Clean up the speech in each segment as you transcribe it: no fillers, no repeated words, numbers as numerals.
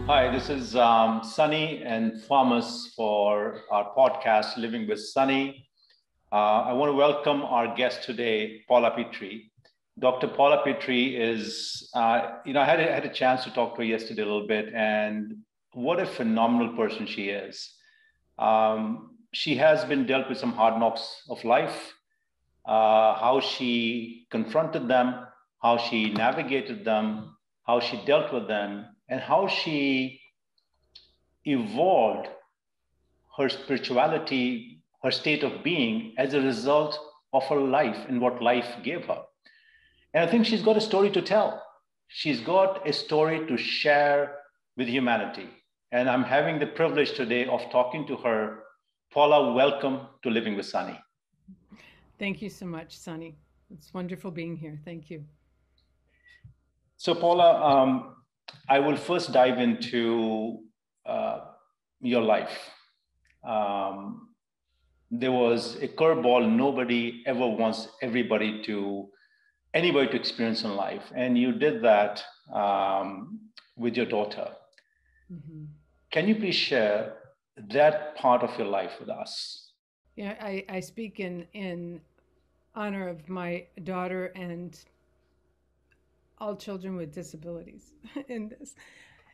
Hi, this is Sunny and Thomas for our podcast, Living with Sunny. I want to welcome our guest today, Paula Petry. Dr. Paula Petry is, I had a chance to talk to her yesterday a little bit, and what a phenomenal person she is. She has been dealt with some hard knocks of life, how she confronted them, how she navigated them, how she dealt with them, and how she evolved her spirituality, her state of being as a result of her life and what life gave her. And I think she's got a story to tell. She's got a story to share with humanity. And I'm having the privilege today of talking to her. Paula, welcome to Living with Sunny. Thank you so much, Sunny. It's wonderful being here. Thank you. So, Paula, I will first dive into uh, your life. Um, there was a curveball nobody ever wants anybody to experience in life, and you did that with your daughter. Mm-hmm. Can you please share that part of your life with us? Yeah, I speak in honor of my daughter and all children with disabilities in this,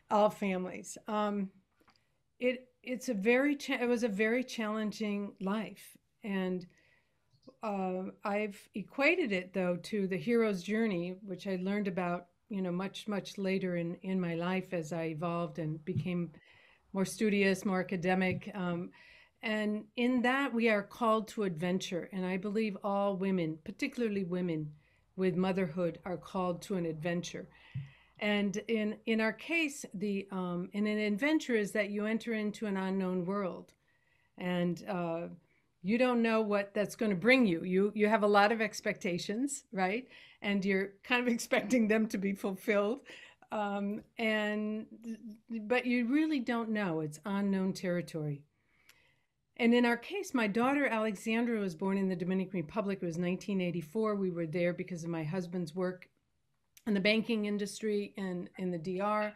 all families. It was a very challenging life, and I've equated it though to the hero's journey, which I learned about much later in my life as I evolved and became more studious, more academic. And in that, we are called to adventure. And I believe all women, particularly women with motherhood, are called to an adventure. And in our case, in an adventure is that you enter into an unknown world, and you don't know what that's going to bring you. You have a lot of expectations, right? And you're kind of expecting them to be fulfilled. And but you really don't know. It's unknown territory. And in our case, my daughter Alexandra was born in the Dominican Republic. It was 1984. We were there because of my husband's work in the banking industry and in the DR.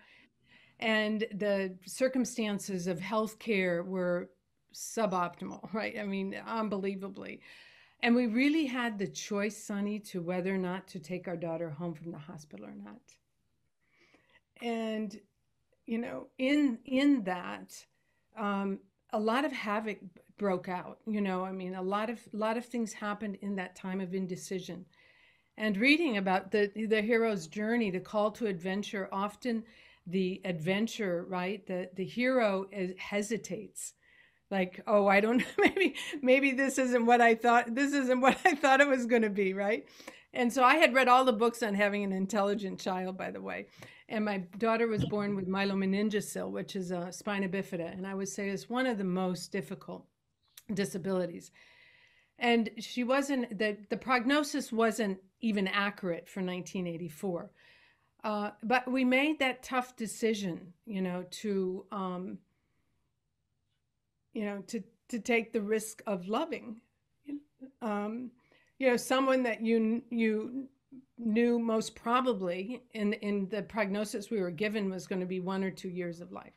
And the circumstances of healthcare were suboptimal, right? I mean, unbelievably. And we really had the choice, Sunny, to whether or not to take our daughter home from the hospital or not. And in that, a lot of havoc broke out. I mean, a lot of things happened in that time of indecision. And reading about the hero's journey, the call to adventure, often the adventure, right? The hero hesitates, like, oh, I don't maybe this isn't what I thought. This isn't what I thought it was going to be, right? And so I had read all the books on having an intelligent child, by the way. And my daughter was born with myelomeningocele, which is a spina bifida, and I would say is one of the most difficult disabilities. And she wasn't the prognosis wasn't even accurate for 1984. But we made that tough decision, to take the risk of loving, someone that you knew most probably in the prognosis we were given was going to be 1 or 2 years of life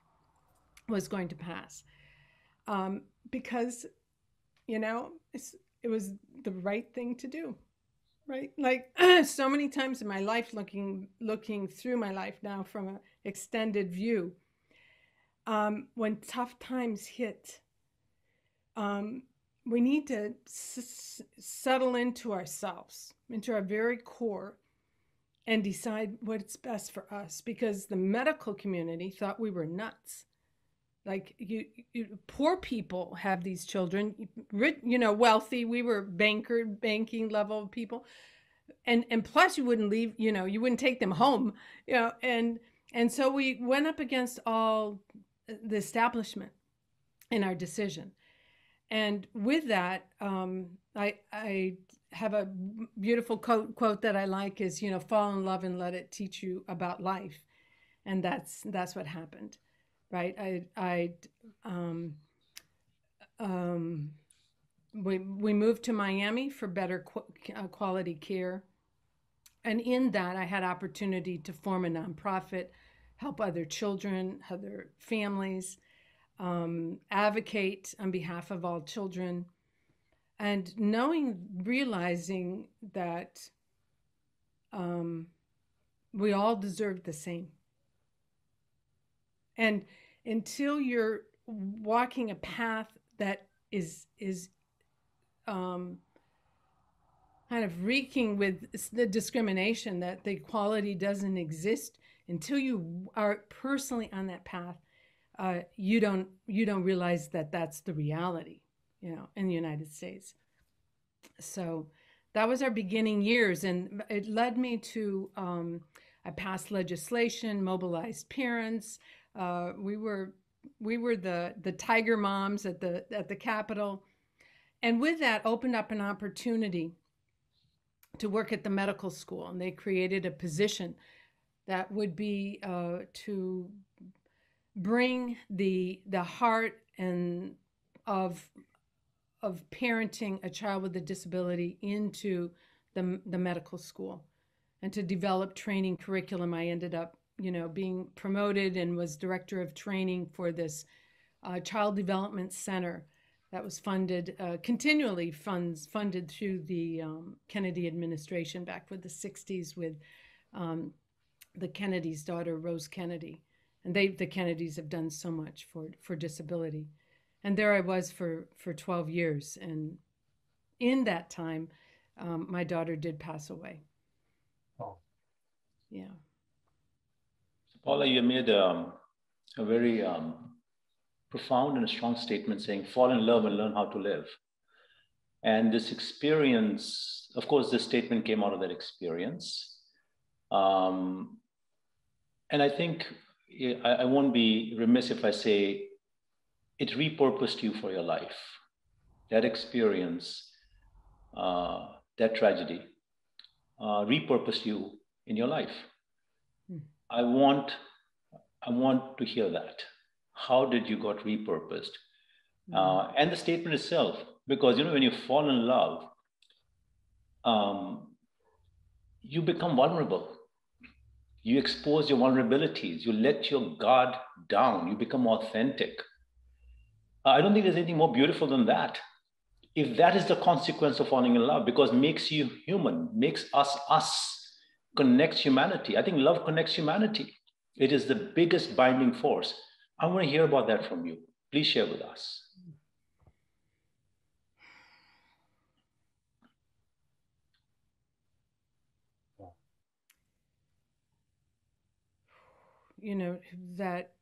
was going to pass, because it was the right thing to do, right? Like so many times in my life, looking through my life now from an extended view, when tough times hit, we need to settle into ourselves, into our very core, and decide what's best for us, because the medical community thought we were nuts. Like, poor people have these children, wealthy. We were banking level people, and plus you wouldn't leave, you wouldn't take them home, and so we went up against all the establishment in our decision. And with that, I have a beautiful quote that I like is, fall in love and let it teach you about life, and that's what happened, right? We moved to Miami for better quality care, and in that I had opportunity to form a nonprofit, help other children, other families, advocate on behalf of all children, and realizing that we all deserve the same. And until you're walking a path that is kind of reeking with the discrimination, that the equality doesn't exist, until you are personally on that path, you don't realize that that's the reality, in the United States. So that was our beginning years, and it led me to I passed legislation, mobilized parents. We were the tiger moms at the Capitol, and with that opened up an opportunity to work at the medical school, and they created a position that would be to bring the heart and of parenting a child with a disability into the medical school, and to develop training curriculum. I ended up, being promoted and was director of training for this child development center that was funded, continually funded through the Kennedy administration back with the 60s with the Kennedy's daughter, Rose Kennedy. And the Kennedys have done so much for disability. And there I was for 12 years. And in that time, my daughter did pass away. Oh. Yeah. So Paula, you made a very profound and strong statement saying, fall in love and learn how to live. And this experience, of course, this statement came out of that experience. And I think I won't be remiss if I say it repurposed you for your life. That experience, that tragedy, repurposed you in your life. I want to hear that. How did you got repurposed? And the statement itself, because when you fall in love, you become vulnerable. You expose your vulnerabilities. You let your guard down. You become authentic. I don't think there's anything more beautiful than that. If that is the consequence of falling in love, because it makes you human, makes us, connects humanity. I think love connects humanity. It is the biggest binding force. I want to hear about that from you. Please share with us. That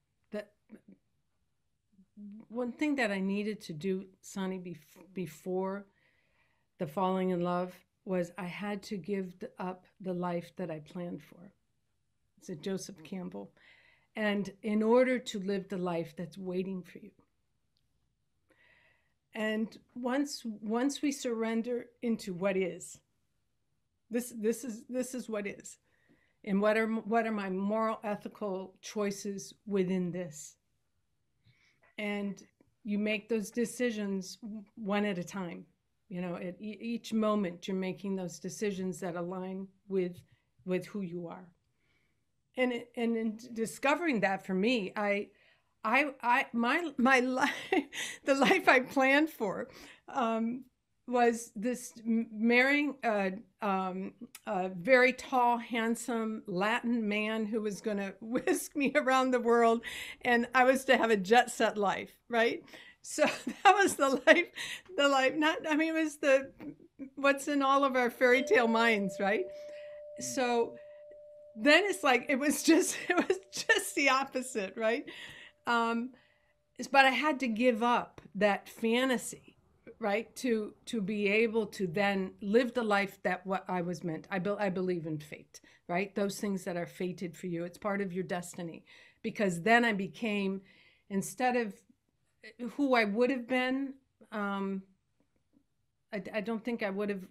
one thing that I needed to do, Sonny, before the falling in love, was I had to give up the life that I planned for. It's a Joseph Campbell. And in order to live the life that's waiting for you. And once we surrender into what is, this is what is. And what are my moral, ethical choices within this? And you make those decisions one at a time. At each moment, you're making those decisions that align with who you are. And in discovering that, for me, my life, the life I planned for, was this marrying a very tall, handsome Latin man who was going to whisk me around the world, and I was to have a jet set life, right? So that was the life. It was what's in all of our fairy tale minds, right? So then it's like it was just the opposite, right? But I had to give up that fantasy, right, to be able to then live the life that what I was meant. I believe in fate, right? Those things that are fated for you. It's part of your destiny. Because then I became, instead of who I would have been, I don't think I would have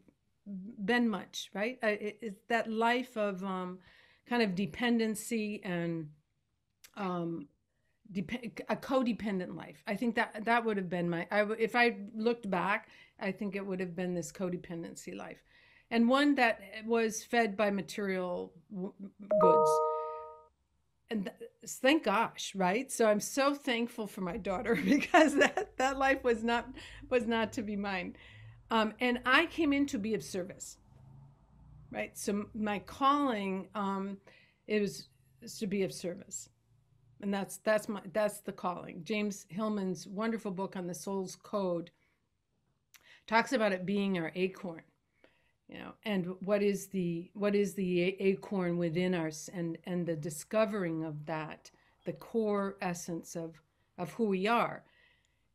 been much, right? It's that life of kind of dependency and a codependent life. I think that would have been if I looked back, I think it would have been this codependency life, and one that was fed by material goods. and thank gosh, right? So I'm so thankful for my daughter because that life was not to be mine. And I came in to be of service, right? So my calling is to be of service, and that's the calling. James Hillman's wonderful book on the soul's code talks about it being our acorn, and what is the acorn within us, and the discovering of that, the core essence of who we are.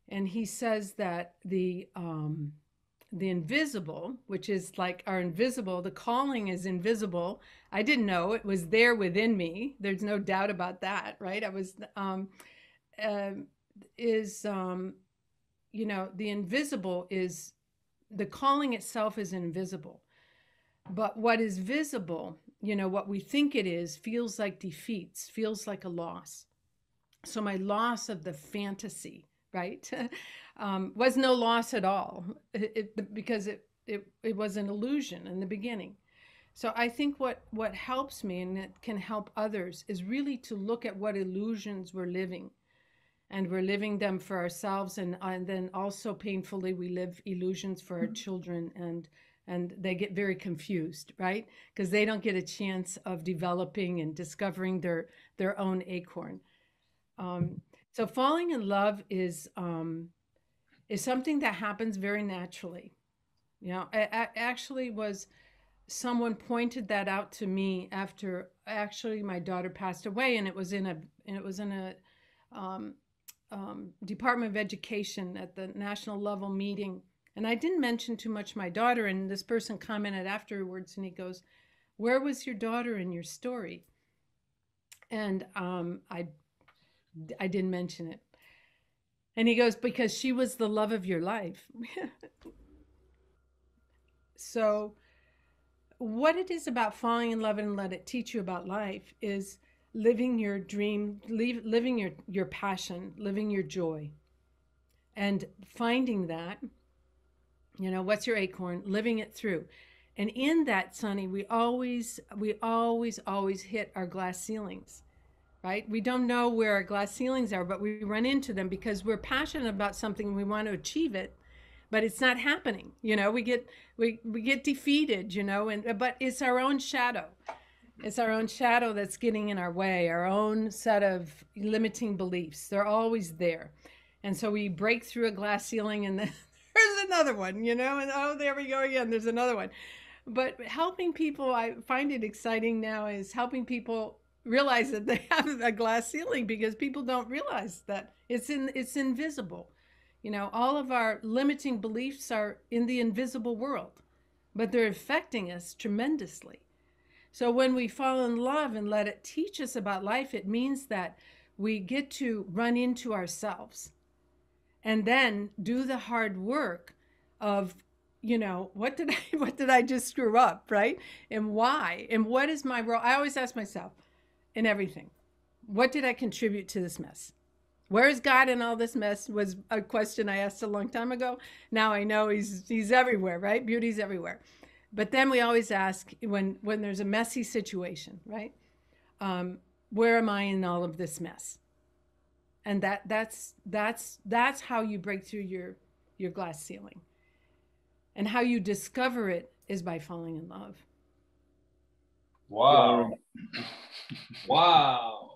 And he says that the invisible, which is like our invisible, the calling is invisible. I didn't know it was there within me. There's no doubt about that, right? I was the invisible is, the calling itself is invisible. But what is visible, what we think it is, feels like defeats, feels like a loss. So my loss of the fantasy, right, was no loss at all, because it was an illusion in the beginning. So I think what helps me, and it can help others, is really to look at what illusions we're living. And we're living them for ourselves, and then also painfully we live illusions for our children, and they get very confused, right? Because they don't get a chance of developing and discovering their own acorn. So falling in love is something that happens very naturally. I actually was, someone pointed that out to me after actually my daughter passed away, and it was in a Department of Education at the national level meeting. And I didn't mention too much my daughter, and this person commented afterwards, and he goes, "Where was your daughter in your story?" And I didn't mention it. And he goes, "Because she was the love of your life." So what it is about falling in love and let it teach you about life is living your dream, living your passion, living your joy, and finding that, what's your acorn, living it through. And in that, Sunny, we always hit our glass ceilings, right? We don't know where our glass ceilings are, but we run into them because we're passionate about something and we want to achieve it, but it's not happening. We get defeated, but it's our own shadow. It's our own shadow that's getting in our way, our own set of limiting beliefs. They're always there. And so we break through a glass ceiling, and then there's another one, and oh, there we go again, there's another one. But helping people, I find it exciting now, is helping people realize that they have a glass ceiling, because people don't realize that it's invisible. All of our limiting beliefs are in the invisible world, but they're affecting us tremendously. So when we fall in love and let it teach us about life, it means that we get to run into ourselves and then do the hard work of, what did I just screw up, right? And why? And what is my role? I always ask myself in everything, what did I contribute to this mess? Where is God in all this mess? Was a question I asked a long time ago. Now I know he's everywhere, right? Beauty's everywhere. But then we always ask, when there's a messy situation, right? Where am I in all of this mess? And that's how you break through your glass ceiling. And how you discover it is by falling in love. Wow. Wow.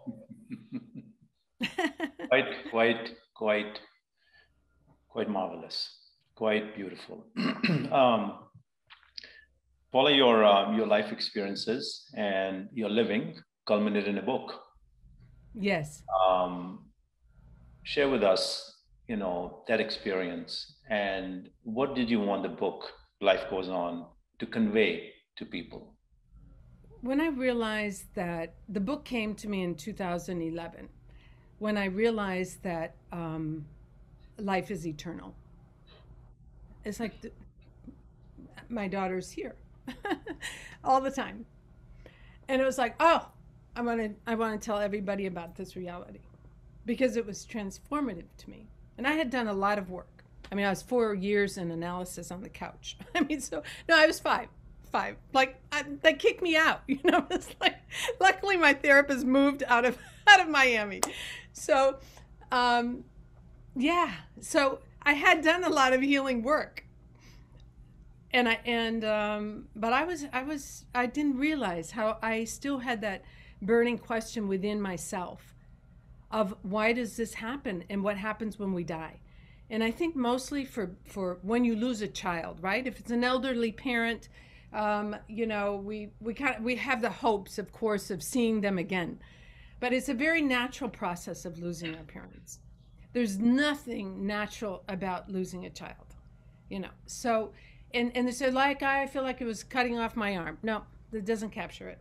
Quite marvelous, quite beautiful. Paula, your life experiences and your living culminated in a book. Yes. Share with us, that experience, and what did you want the book Life Goes On to convey to people? When I realized that, the book came to me in 2011, when I realized that life is eternal. It's like my daughter's here all the time. And it was like, oh, I want to tell everybody about this reality, because it was transformative to me. And I had done a lot of work. I mean, I was 4 years in analysis on the couch. I mean, I was five. Like, they kicked me out, It's like, Luckily, my therapist moved out of Miami. So, yeah. So I had done a lot of healing work, but I didn't realize how I still had that burning question within myself of why does this happen and what happens when we die. And I think mostly for when you lose a child, right? If it's an elderly parent, we have the hopes, of course, of seeing them again, but it's a very natural process of losing our parents. There's nothing natural about losing a child, So, and they said, like, I feel like it was cutting off my arm. No, that doesn't capture it.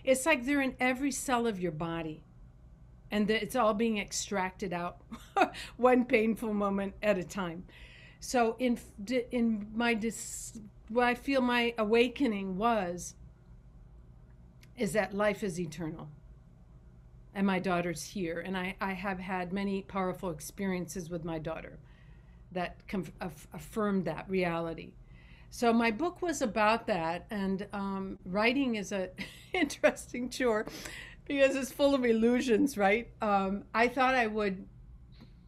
It's like they're in every cell of your body, and it's all being extracted out one painful moment at a time. So what I feel my awakening is that life is eternal, and my daughter's here, and I have had many powerful experiences with my daughter that affirmed that reality. So my book was about that, and writing is a interesting chore because it's full of illusions, right? I thought I would,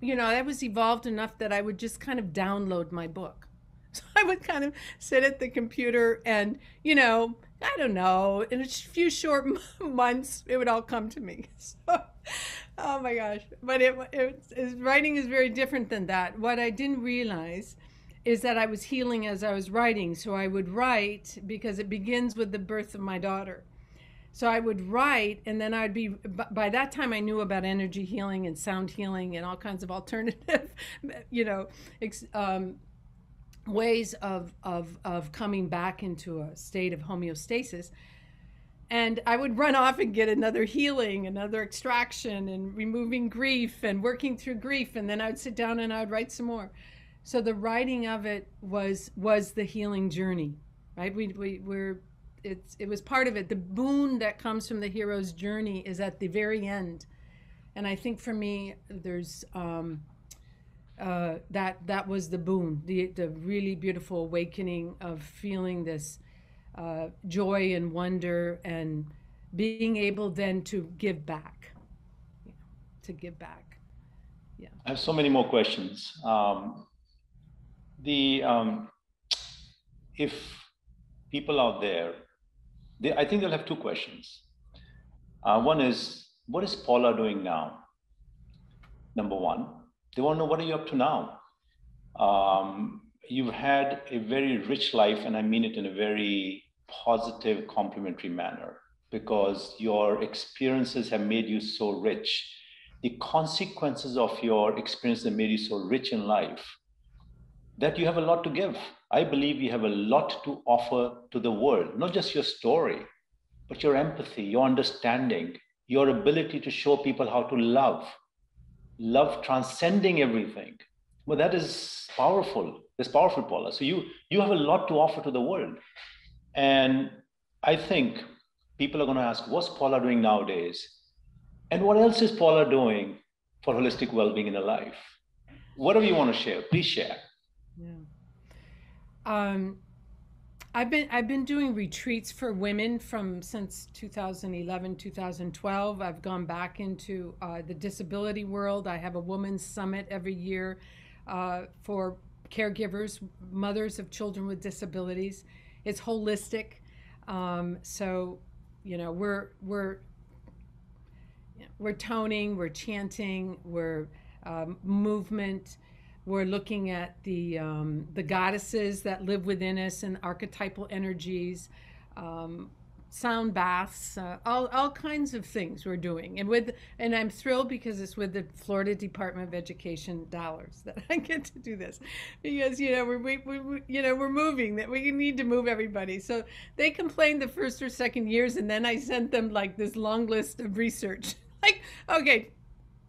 I was evolved enough that I would just kind of download my book. So I would kind of sit at the computer and, I don't know, in a few short months, it would all come to me. So, oh my gosh. But writing is very different than that. What I didn't realize is that I was healing as I was writing. So I would write because it begins with the birth of my daughter. So I would write, and then by that time I knew about energy healing and sound healing and all kinds of alternative, ways of coming back into a state of homeostasis. And I would run off and get another healing, another extraction, and removing grief and working through grief. And then I would sit down and I would write some more. So the writing of it was the healing journey, right? It was part of it. The boon that comes from the hero's journey is at the very end. And I think for me, there's that was the boon, the really beautiful awakening of feeling this joy and wonder and being able then to give back, Yeah. I have so many more questions. If people out there, I think they'll have two questions. One is, what is Paula doing now? Number one, they want to know, what are you up to now? You've had a very rich life, and I mean it in a very positive, complimentary manner, because your experiences have made you so rich. The consequences of your experience have made you so rich in life that you have a lot to give. I believe you have a lot to offer to the world, not just your story, but your empathy, your understanding, your ability to show people how to love transcending everything. Well, that is powerful. It's powerful, Paula. So you have a lot to offer to the world. And I think people are going to ask, what's Paula doing nowadays? And what else is Paula doing for holistic well-being in her life? Whatever you want to share, please share. Yeah. I've been doing retreats for women since 2011, 2012. I've gone back into the disability world. I have a women's summit every year for caregivers, mothers of children with disabilities. It's holistic. So, we're toning, we're chanting, we're movement. We're looking at the goddesses that live within us and archetypal energies, sound baths, all kinds of things we're doing. And I'm thrilled because it's with the Florida Department of Education dollars that I get to do this, because we're moving, that we need to move everybody. So they complained the first or second years, and then I sent them like this long list of research. Like, okay,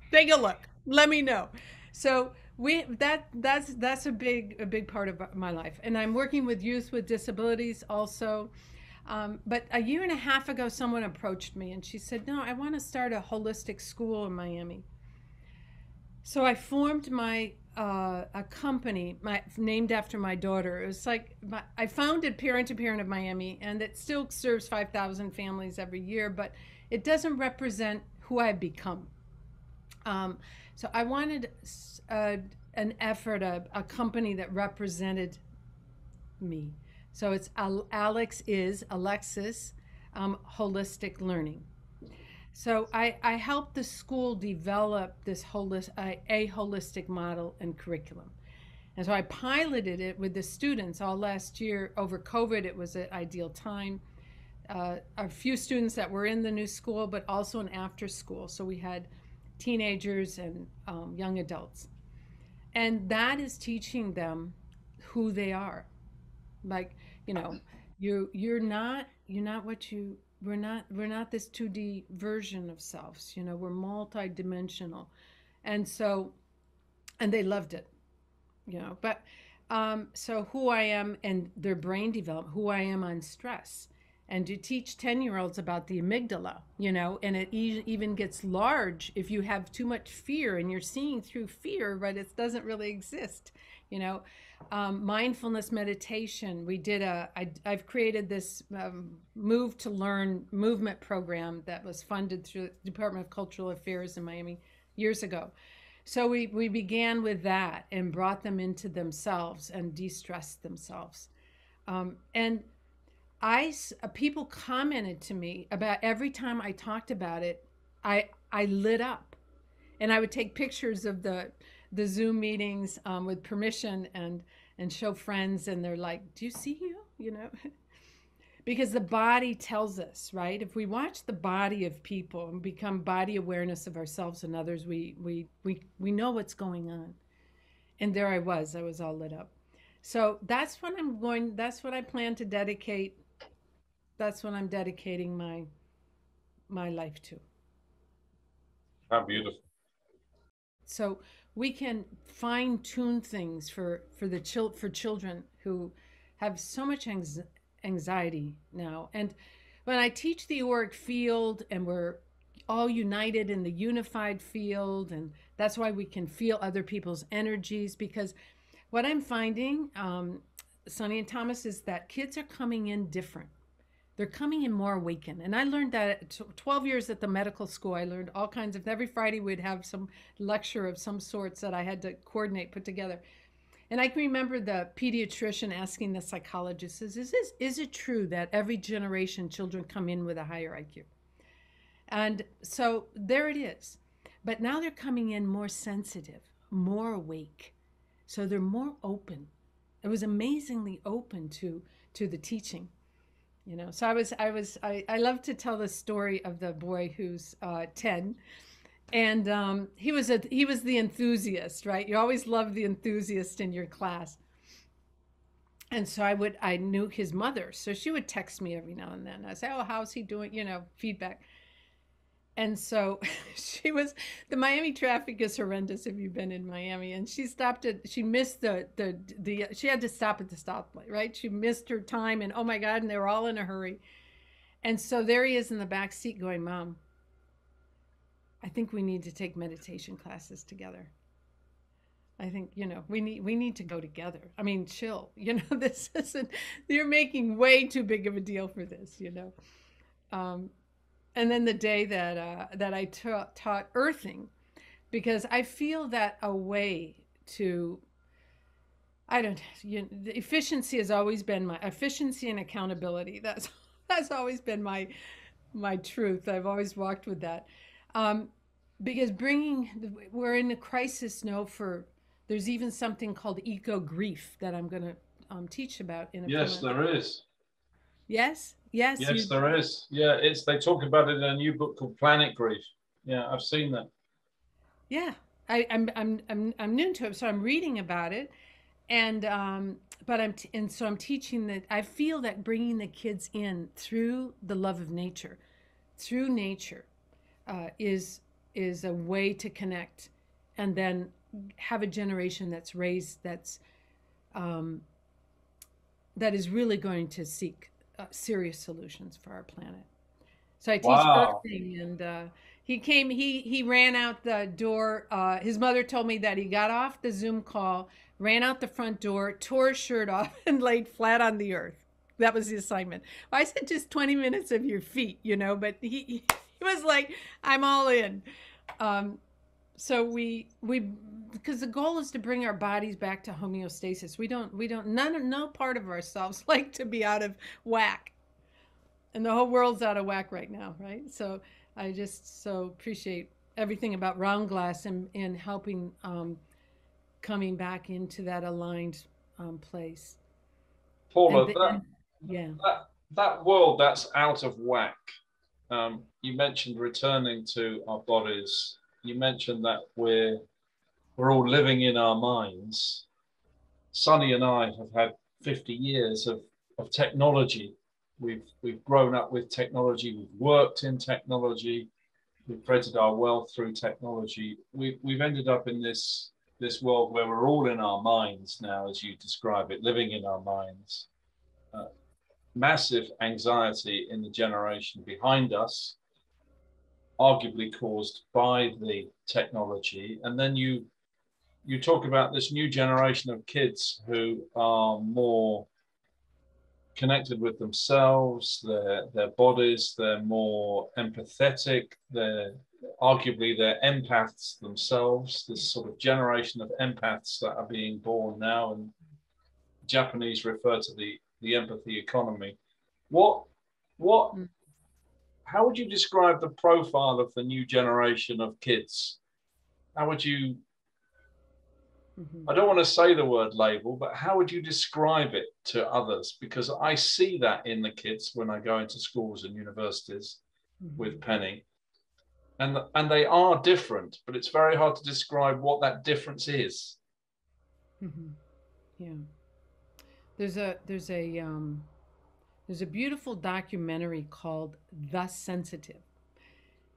take a look, let me know. So that's a big part of my life. And I'm working with youth with disabilities also. But a year and a half ago, someone approached me and she said, no, I want to start a holistic school in Miami. So I formed my a company named after my daughter. It was like I founded Parent to Parent of Miami, and it still serves 5,000 families every year, but it doesn't represent who I've become. So I wanted an effort, a company that represented me. So it's Alexis Holistic Learning. So I helped the school develop this a holistic model and curriculum. And so I piloted it with the students all last year. Over COVID, it was an ideal time. A few students that were in the new school, but also an after school. So we had teenagers and young adults. And that is teaching them who they are. Like, you know, you're not what you we're not this 2D version of selves. You know, we're multidimensional. And so and they loved it, you know. But so who I am and their brain development, who I am on stress. And to teach 10-year-olds about the amygdala, you know, and it even gets large if you have too much fear and you're seeing through fear, but it doesn't really exist, you know. Mindfulness meditation. I've created this Move to Learn movement program that was funded through the Department of Cultural Affairs in Miami years ago. So we began with that and brought them into themselves and de-stressed themselves. And people commented to me about every time I talked about it, I lit up, and I would take pictures of the Zoom meetings with permission and show friends, and they're like, "Do you see you?" You know, because the body tells us, right? If we watch the body of people and become body awareness of ourselves and others, we know what's going on. And there I was all lit up. So that's what I'm going. That's what I plan to dedicate. That's what I'm dedicating my life to. How beautiful. So we can fine tune things for children who have so much anxiety now. And when I teach the auric field, and we're all united in the unified field, and that's why we can feel other people's energies. Because what I'm finding, Sonny and Thomas, is that kids are coming in different. They're coming in more awakened. And I learned that at 12 years at the medical school. I learned all kinds of, every Friday we'd have some lecture of some sorts that I had to coordinate, put together. And I can remember the pediatrician asking the psychologist, is it true that every generation children come in with a higher IQ? And so there it is. But now they're coming in more sensitive, more awake. So they're more open. It was amazingly open to the teaching. You know, so I love to tell the story of the boy who's 10, and he was the enthusiast, right? You always love the enthusiast in your class. And so I knew his mother, so she would text me every now and then. I say, "Oh, how's he doing?" You know, feedback. And so the Miami traffic is horrendous if you've been in Miami. And she missed she had to stop at the stoplight, right? She missed her time, and oh my God, and they were all in a hurry. And so there he is in the back seat going, "Mom, I think we need to take meditation classes together. I think, you know, we need to go together. I mean, chill, you know, this isn't, you're making way too big of a deal for this, you know." And then the day that I taught earthing, because I feel that a way to, the efficiency has always been my efficiency and accountability. That's always been my truth. I've always walked with that, because we're in a crisis now. There's even something called eco grief that I'm going to teach about in a few Yes, months. there is. Yes. Yes, there is. Yeah, they talk about it in a new book called Planet Grief. Yeah, I've seen that. Yeah, I'm new to it, so I'm reading about it, and so I'm teaching that. I feel that bringing the kids in through the love of nature, through nature, is a way to connect, and then have a generation that's raised that is really going to seek serious solutions for our planet. So I teach earthing, and he ran out the door. His mother told me that he got off the Zoom call, ran out the front door, tore his shirt off, and laid flat on the earth. That was the assignment. I said just 20 minutes of your feet, but he was like, I'm all in. So we because the goal is to bring our bodies back to homeostasis. No part of ourselves like to be out of whack. And the whole world's out of whack right now, right? So I just so appreciate everything about Round Glass and helping coming back into that aligned place. Paula, yeah, that world that's out of whack. You mentioned returning to our bodies. You mentioned that we're all living in our minds. Sunny and I have had 50 years of technology. We've grown up with technology. We've worked in technology. We've created our wealth through technology. We've ended up in this world where we're all in our minds now, as you describe it, living in our minds. Massive anxiety in the generation behind us, arguably caused by the technology. And then you talk about this new generation of kids who are more connected with themselves, their bodies, they're more empathetic, they're empaths themselves, this sort of generation of empaths that are being born now, and Japanese refer to the empathy economy. How would you describe the profile of the new generation of kids? How would you, I don't want to say the word label, but how would you describe it to others? Because I see that in the kids when I go into schools and universities with Penny. And they are different, but it's very hard to describe what that difference is. Yeah. There's a beautiful documentary called The Sensitive,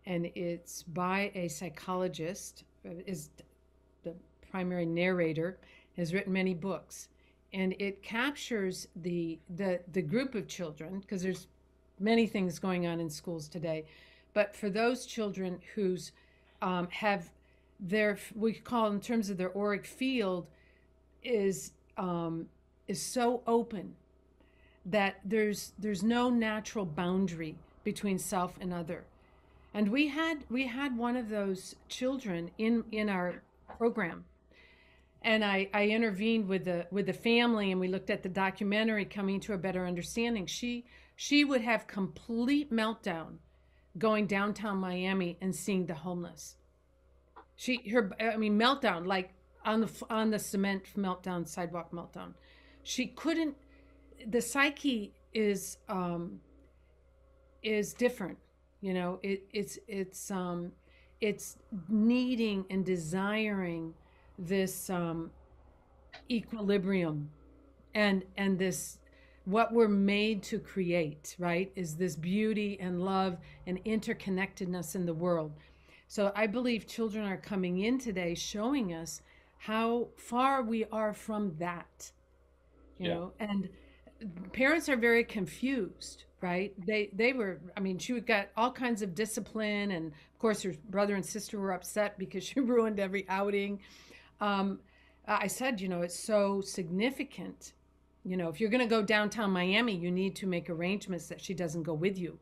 and it's by a psychologist, is the primary narrator, has written many books, and it captures the group of children, because there's many things going on in schools today, but for those children who's have their, we call in terms of their auric field is so open that there's no natural boundary between self and other. And we had one of those children in our program, and I intervened with the family, and we looked at the documentary, Coming to a Better Understanding. She would have complete meltdown going downtown Miami and seeing the homeless. Meltdown, like on the cement meltdown, sidewalk meltdown. She couldn't. The psyche is different, it's needing and desiring this equilibrium, and this, what we're made to create, right, is this beauty and love and interconnectedness in the world. So I believe children are coming in today showing us how far we are from that, you know, and parents are very confused, right? They were, she got all kinds of discipline, and of course her brother and sister were upset because she ruined every outing. I said, it's so significant. If you're going to go downtown Miami, you need to make arrangements that she doesn't go with you.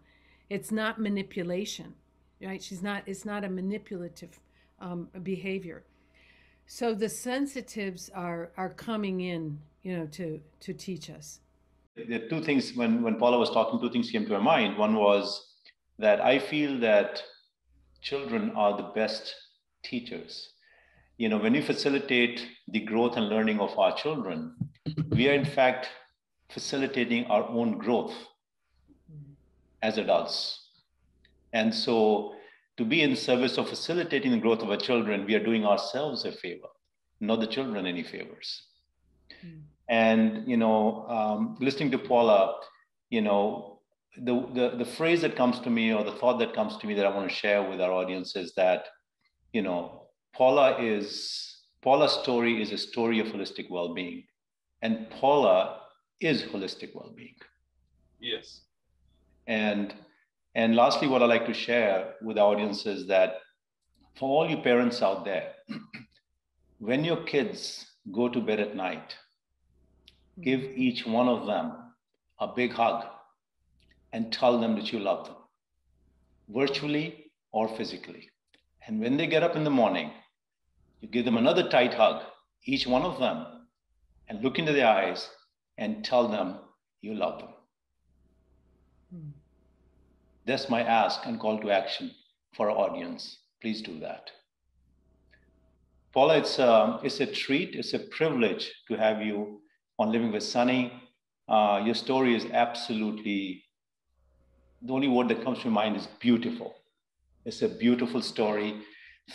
It's not manipulation, right? It's not a manipulative behavior. So the sensitives are coming in, to teach us. There are two things, when Paula was talking, two things came to my mind. One was that I feel that children are the best teachers. When we facilitate the growth and learning of our children, we are in fact facilitating our own growth as adults. And so to be in service of facilitating the growth of our children, we are doing ourselves a favor, not the children any favors. And, listening to Paula, the phrase that comes to me, or the thought that comes to me that I want to share with our audience is that, Paula's story is a story of holistic well-being, and Paula is holistic well-being. Yes. And And lastly, what I like to share with the audience is that for all you parents out there, when your kids go to bed at night, give each one of them a big hug and tell them that you love them, virtually or physically. And when they get up in the morning, you give them another tight hug, each one of them, and look into their eyes and tell them you love them. That's my ask and call to action for our audience. Please do that. Paula, it's a treat, it's a privilege to have you on Living with Sunny. Your story is absolutely, the only word that comes to mind is beautiful. It's a beautiful story.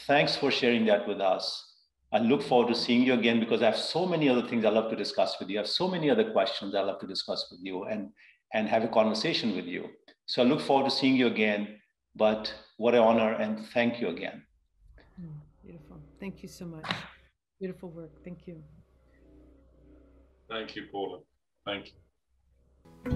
Thanks for sharing that with us. I look forward to seeing you again because I have so many other things I love to discuss with you. I have so many other questions I love to discuss with you and have a conversation with you. So I look forward to seeing you again, but what an honor and thank you again. Beautiful. Thank you so much. Beautiful work. Thank you. Thank you, Paula. Thank you.